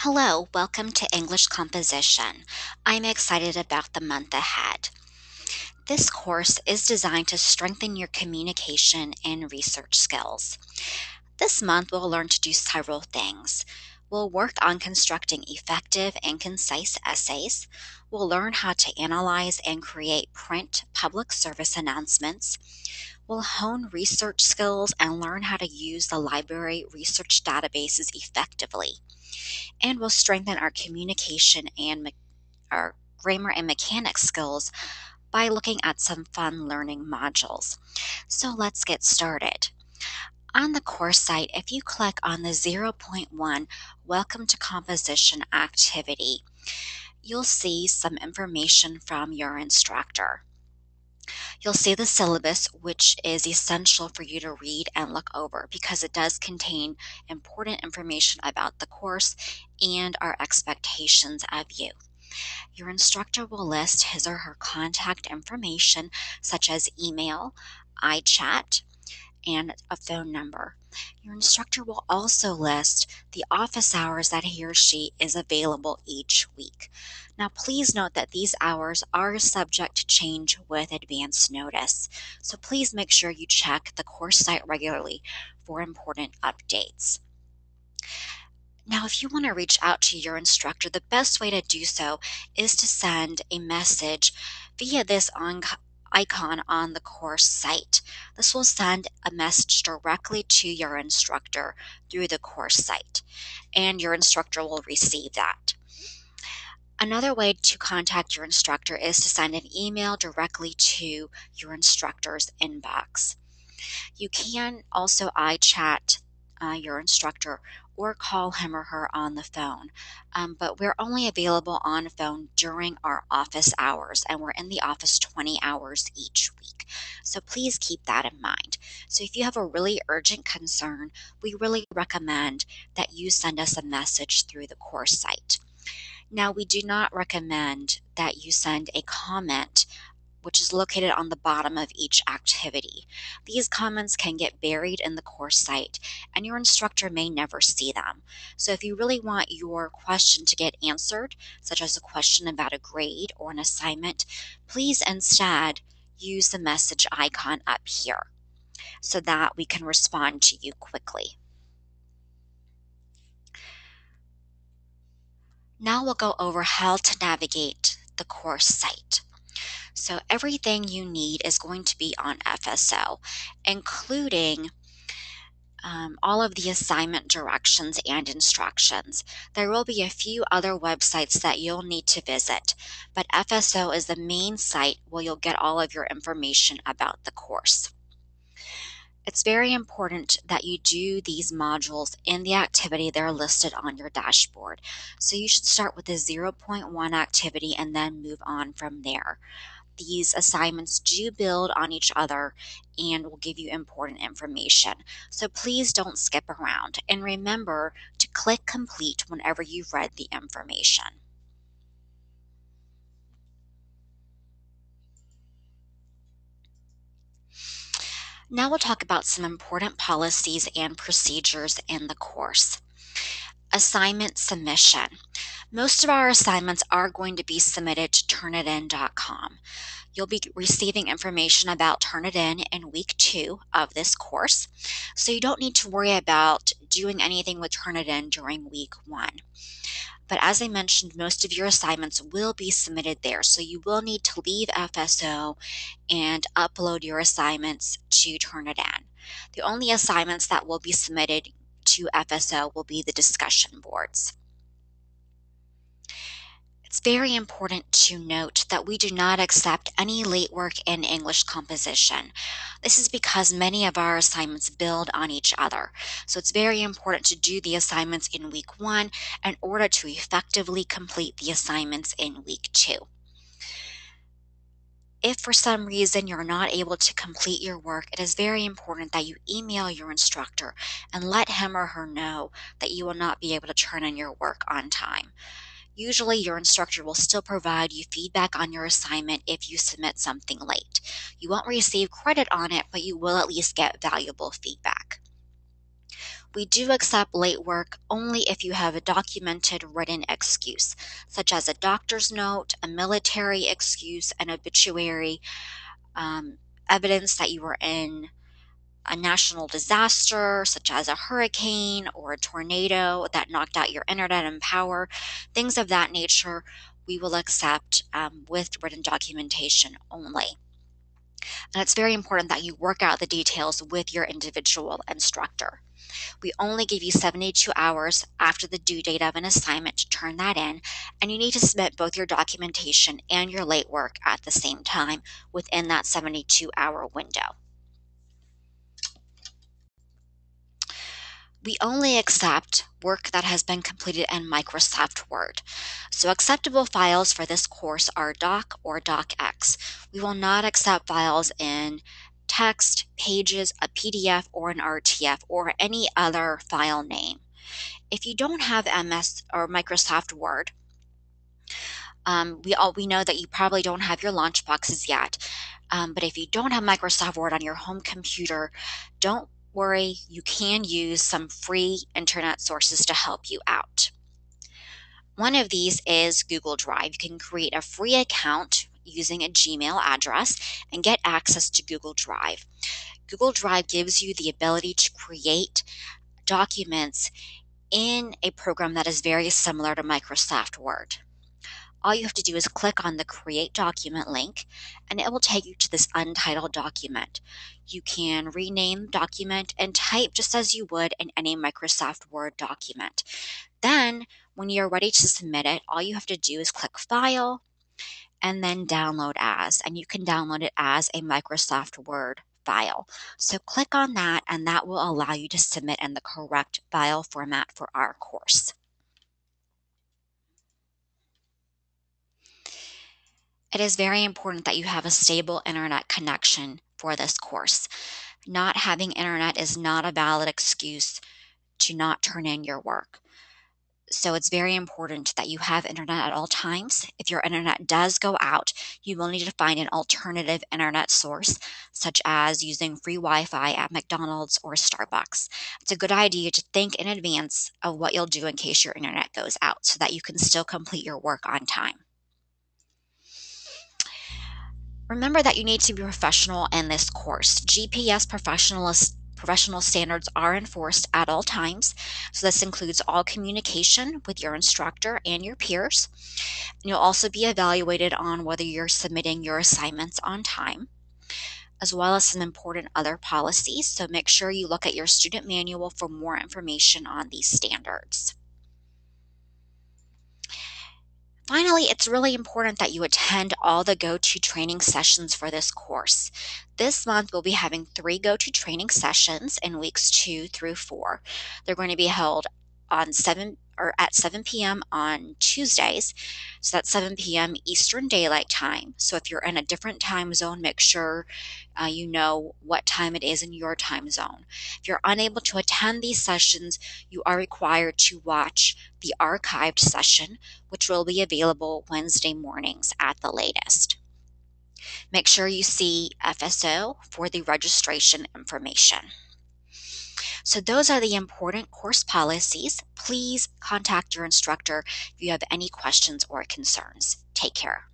Hello, welcome to English Composition. I'm excited about the month ahead. This course is designed to strengthen your communication and research skills. This month, we'll learn to do several things. We'll work on constructing effective and concise essays. We'll learn how to analyze and create print public service announcements. We'll hone research skills and learn how to use the library research databases effectively. And we'll strengthen our communication and our grammar and mechanics skills by looking at some fun learning modules. So let's get started. On the course site, if you click on the zero point 0.1 Welcome to Composition activity, you'll see some information from your instructor. You'll see the syllabus, which is essential for you to read and look over because it does contain important information about the course and our expectations of you. Your instructor will list his or her contact information, such as email, iChat, and a phone number. Your instructor will also list the office hours that he or she is available each week. Now, please note that these hours are subject to change with advance notice, so please make sure you check the course site regularly for important updates. Now, if you want to reach out to your instructor, the best way to do so is to send a message via this icon on the course site. This will send a message directly to your instructor through the course site, and your instructor will receive that. Another way to contact your instructor is to send an email directly to your instructor's inbox. You can also iChat your instructor or call him or her on the phone. But we're only available on phone during our office hours, and we're in the office 20 hours each week. So please keep that in mind. So if you have a really urgent concern, we really recommend that you send us a message through the course site. Now, we do not recommend that you send a comment which is located on the bottom of each activity. These comments can get buried in the course site, and your instructor may never see them. So if you really want your question to get answered, such as a question about a grade or an assignment, please instead use the message icon up here so that we can respond to you quickly. Now we'll go over how to navigate the course site. So everything you need is going to be on FSO, including all of the assignment directions and instructions. There will be a few other websites that you'll need to visit, but FSO is the main site where you'll get all of your information about the course. It's very important that you do these modules in the activity that are listed on your dashboard. So you should start with the 0.1 activity and then move on from there. These assignments do build on each other and will give you important information. So please don't skip around, and remember to click complete whenever you've read the information. Now we'll talk about some important policies and procedures in the course. Assignment submission. Most of our assignments are going to be submitted to turnitin.com. You'll be receiving information about Turnitin in week 2 of this course, so you don't need to worry about doing anything with Turnitin during week 1. But as I mentioned, most of your assignments will be submitted there, so you will need to leave FSO and upload your assignments to Turnitin. The only assignments that will be submitted to FSO will be the discussion boards. It's very important to note that we do not accept any late work in English composition. This is because many of our assignments build on each other. So it's very important to do the assignments in week 1 in order to effectively complete the assignments in week 2. If for some reason you're not able to complete your work, it is very important that you email your instructor and let him or her know that you will not be able to turn in your work on time. Usually your instructor will still provide you feedback on your assignment if you submit something late. You won't receive credit on it, but you will at least get valuable feedback. We do accept late work only if you have a documented written excuse, such as a doctor's note, a military excuse, an obituary, um, evidence that you were in a national disaster, such as a hurricane or a tornado that knocked out your internet and power, things of that nature, we will accept with written documentation only. And it's very important that you work out the details with your individual instructor. We only give you 72 hours after the due date of an assignment to turn that in, and you need to submit both your documentation and your late work at the same time within that 72-hour window. We only accept work that has been completed in Microsoft Word. So acceptable files for this course are doc or docx. We will not accept files in text, pages, a PDF, or an RTF, or any other file name. If you don't have MS or Microsoft Word, we know that you probably don't have your launch boxes yet. But if you don't have Microsoft Word on your home computer, don't worry, you can use some free internet sources to help you out. One of these is Google Drive. You can create a free account using a Gmail address and get access to Google Drive. Google Drive gives you the ability to create documents in a program that is very similar to Microsoft Word. All you have to do is click on the Create Document link, and it will take you to this untitled document. You can rename the document and type just as you would in any Microsoft Word document. Then, when you're ready to submit it, all you have to do is click File, and then Download As, and you can download it as a Microsoft Word file. So click on that, and that will allow you to submit in the correct file format for our course. It is very important that you have a stable internet connection for this course. Not having internet is not a valid excuse to not turn in your work. So it's very important that you have internet at all times. If your internet does go out, you will need to find an alternative internet source, such as using free Wi-Fi at McDonald's or Starbucks. It's a good idea to think in advance of what you'll do in case your internet goes out so that you can still complete your work on time. Remember that you need to be professional in this course. GPS professional standards are enforced at all times. So this includes all communication with your instructor and your peers. And you'll also be evaluated on whether you're submitting your assignments on time, as well as some important other policies. So make sure you look at your student manual for more information on these standards. Finally, it's really important that you attend all the go-to training sessions for this course. This month, we'll be having 3 go-to training sessions in weeks 2 through 4. They're going to be held on at 7 p.m. on Tuesdays. So that's 7 p.m. Eastern Daylight Time. So if you're in a different time zone, make sure you know what time it is in your time zone. If you're unable to attend these sessions, you are required to watch the archived session, which will be available Wednesday mornings at the latest. Make sure you see FSO for the registration information. So those are the important course policies. Please contact your instructor if you have any questions or concerns. Take care.